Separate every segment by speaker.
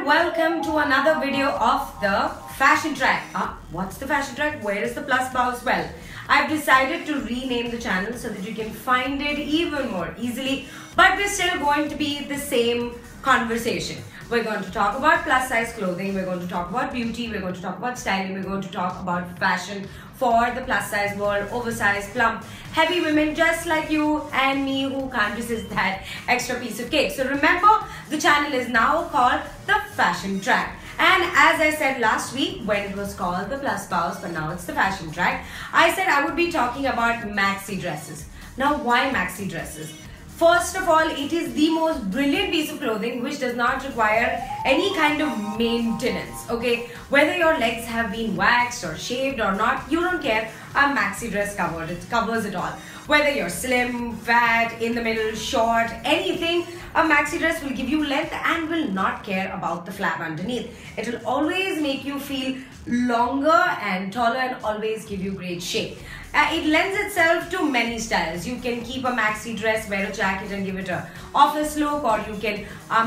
Speaker 1: and welcome to another video of the fashion track. What's the fashion track? Where is the plus bows? Well, I've decided to rename the channel so that you can find it even more easily, but we're still going to be the same conversation. We're going to talk about plus size clothing, we're going to talk about beauty, we're going to talk about styling, we're going to talk about fashion for the plus size world, oversized, plump, heavy women just like you and me who can't resist that extra piece of cake. So remember, the channel is now called the Fashion Track. And as I said last week when it was called the plus bows, but now it's the Fashion Track, I said I would be talking about maxi dresses. Now why maxi dresses? First of all, it is the most brilliant piece of clothing which does not require any kind of maintenance, okay? Whether your legs have been waxed or shaved or not, you don't care. A maxi dress covers it all. Whether you're slim, fat, in the middle, short, anything, a maxi dress will give you length and will not care about the flap underneath. It will always make you feel longer and taller and always give you great shape. It lends itself to many styles. You can keep a maxi dress, wear a jacket and give it a office look, or you can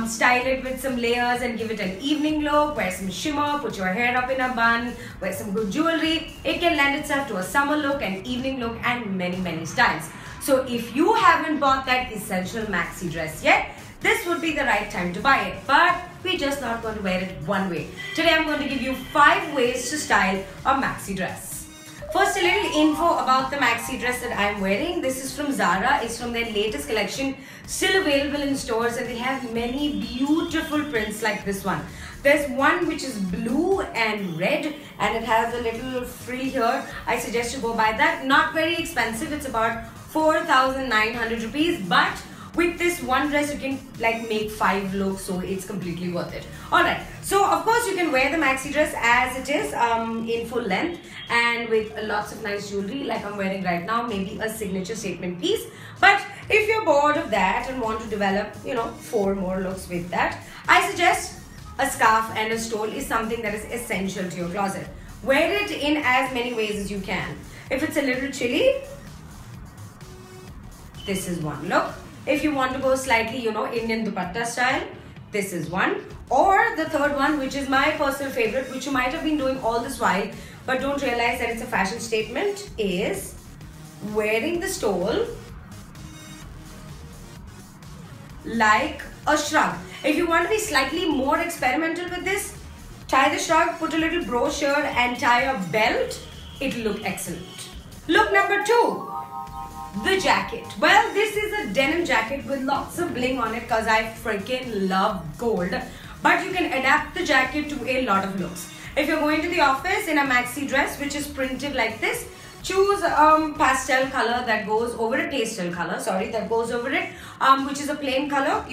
Speaker 1: style it with some layers and give it an evening look, wear some shimmer, put your hair up in a bun, wear some good jewelry. It can lend itself to a summer look, an evening look and many styles. So if you haven't bought that essential maxi dress yet, this would be the right time to buy it. But we're just not going to wear it one way. Today I'm going to give you 5 ways to style a maxi dress. First, a little info about the maxi dress that I'm wearing. This is from Zara. It's from their latest collection. Still available in stores, and they have many beautiful prints like this one. There's one which is blue and red and it has a little frill here. I suggest you go buy that. Not very expensive. It's about 4,900 rupees, but with this one dress you can like make 5 looks, so it's completely worth it. Alright, so of course you can wear the maxi dress as it is in full length and with lots of nice jewelry like I'm wearing right now, maybe a signature statement piece. But if you're bored of that and want to develop, 4 more looks with that, I suggest a scarf and a stole is something that is essential to your closet. Wear it in as many ways as you can. If it's a little chilly, this is one look. If you want to go slightly, Indian dupatta style, this is one. Or the third one, which is my personal favorite, which you might have been doing all this while, but don't realize that it's a fashion statement, is wearing the stole like a shrug. If you want to be slightly more experimental with this, tie the shrug, put a little brochure and tie a belt. It'll look excellent. Look number 2. The jacket. Well, this is a denim jacket with lots of bling on it because I freaking love gold. But you can adapt the jacket to a lot of looks. If you're going to the office in a maxi dress which is printed like this, choose pastel color that goes over it, that goes over it, which is a plain color,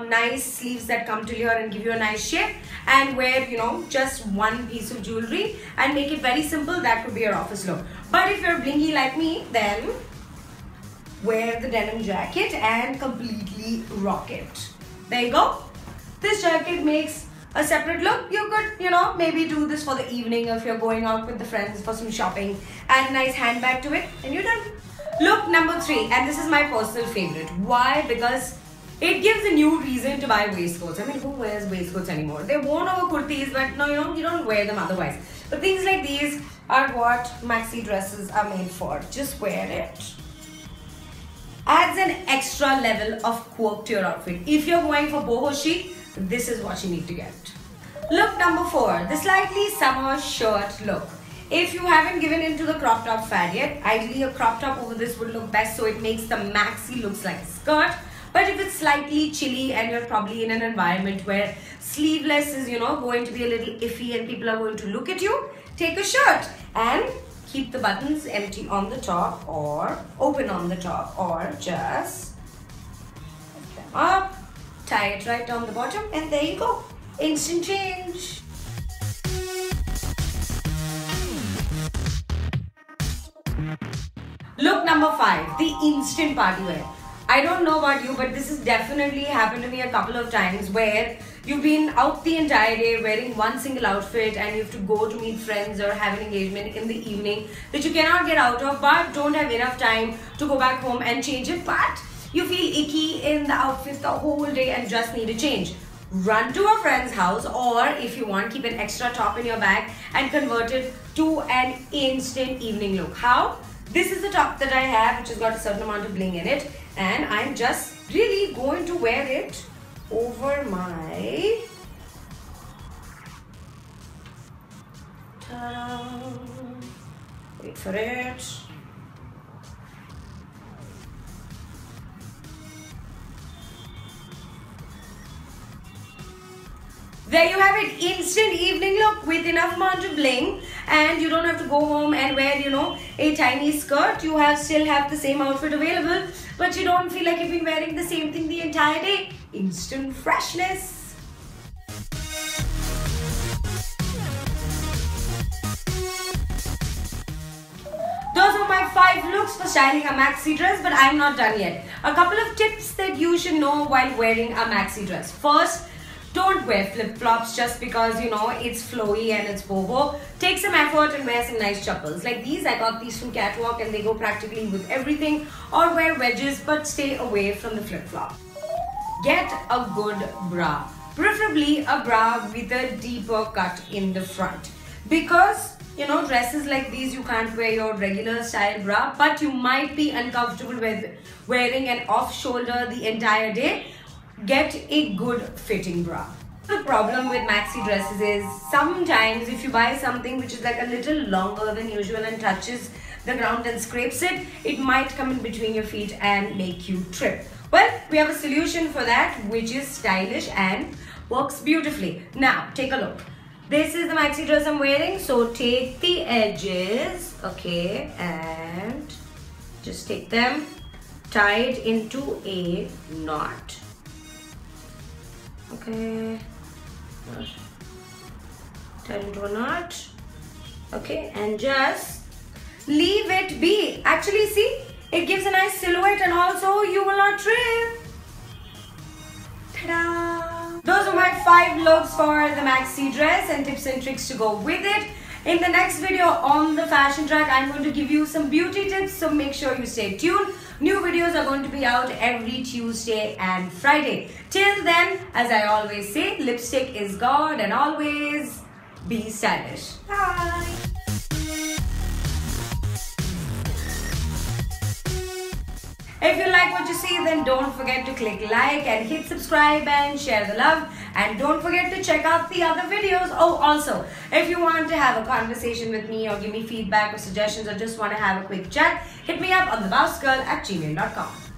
Speaker 1: nice sleeves that come till here and give you a nice shape, and wear just one piece of jewelry and make it very simple. That could be your office look. But if you're blingy like me, then wear the denim jacket and completely rock it. There you go. This jacket makes a separate look. You could, maybe do this for the evening if you're going out with the friends for some shopping. Add a nice handbag to it and you're done. Look number 3, and this is my personal favorite. Why? Because it gives a new reason to buy waistcoats. I mean, who wears waistcoats anymore? They're worn over kurtis, but no, you don't wear them otherwise. But things like these are what maxi dresses are made for. Just wear it. Adds an extra level of quirk to your outfit. If you're going for boho chic, this is what you need to get. Look number 4, the slightly summer shirt look. If you haven't given into the crop top fad yet, ideally a crop top over this would look best, so it makes the maxi looks like a skirt. But if it's slightly chilly and you're probably in an environment where sleeveless is, going to be a little iffy and people are going to look at you, take a shirt and keep the buttons empty on the top or open on the top, or just lift them up, tie it right down the bottom, and there you go. Instant change. Look number 5, the instant party wear. I don't know about you, but this has definitely happened to me a couple of times where you've been out the entire day wearing one single outfit and you have to go to meet friends or have an engagement in the evening that you cannot get out of, but don't have enough time to go back home and change it, but you feel icky in the outfit the whole day and just need a change. run to a friend's house, or if you want, keep an extra top in your bag and convert it to an instant evening look. How? This is the top that I have, which has got a certain amount of bling in it, and I'm just really going to wear it over my ta-da. Wait for it. There you have it, instant evening look with enough amount of bling, and you don't have to go home and wear, a tiny skirt. You still have the same outfit available, but you don't feel like you've been wearing the same thing the entire day. Instant freshness. Those are my 5 looks for styling a maxi dress, but I'm not done yet. A couple of tips that you should know while wearing a maxi dress. First, don't wear flip-flops just because, it's flowy and it's boho. Take some effort and wear some nice chappals. Like these, I got these from Catwalk and they go practically with everything. Or wear wedges, but stay away from the flip-flop. Get a good bra. Preferably a bra with a deeper cut in the front. Because, dresses like these, you can't wear your regular style bra, but you might be uncomfortable with wearing an off-shoulder the entire day. Get a good fitting bra. The problem with maxi dresses is sometimes if you buy something which is like a little longer than usual and touches the ground and scrapes it, it might come in between your feet and make you trip. Well, we have a solution for that, which is stylish and works beautifully. Now, take a look. This is the maxi dress I'm wearing. So take the edges, okay, and just take them, tie it into a knot. Okay, tie it into a knot. Okay, and just leave it be. Actually, see, it gives a nice silhouette and also you will not trip. Ta-da! Those are my 5 looks for the maxi dress and tips and tricks to go with it. In the next video on the fashion track, I'm going to give you some beauty tips, so make sure you stay tuned. New videos are going to be out every Tuesday and Friday. Till then, as I always say, lipstick is God and always be stylish. Bye! If you like what you see, then don't forget to click like and hit subscribe and share the love. And don't forget to check out the other videos. Oh, also, if you want to have a conversation with me or give me feedback or suggestions or just want to have a quick chat, hit me up on thebouncegirl@gmail.com.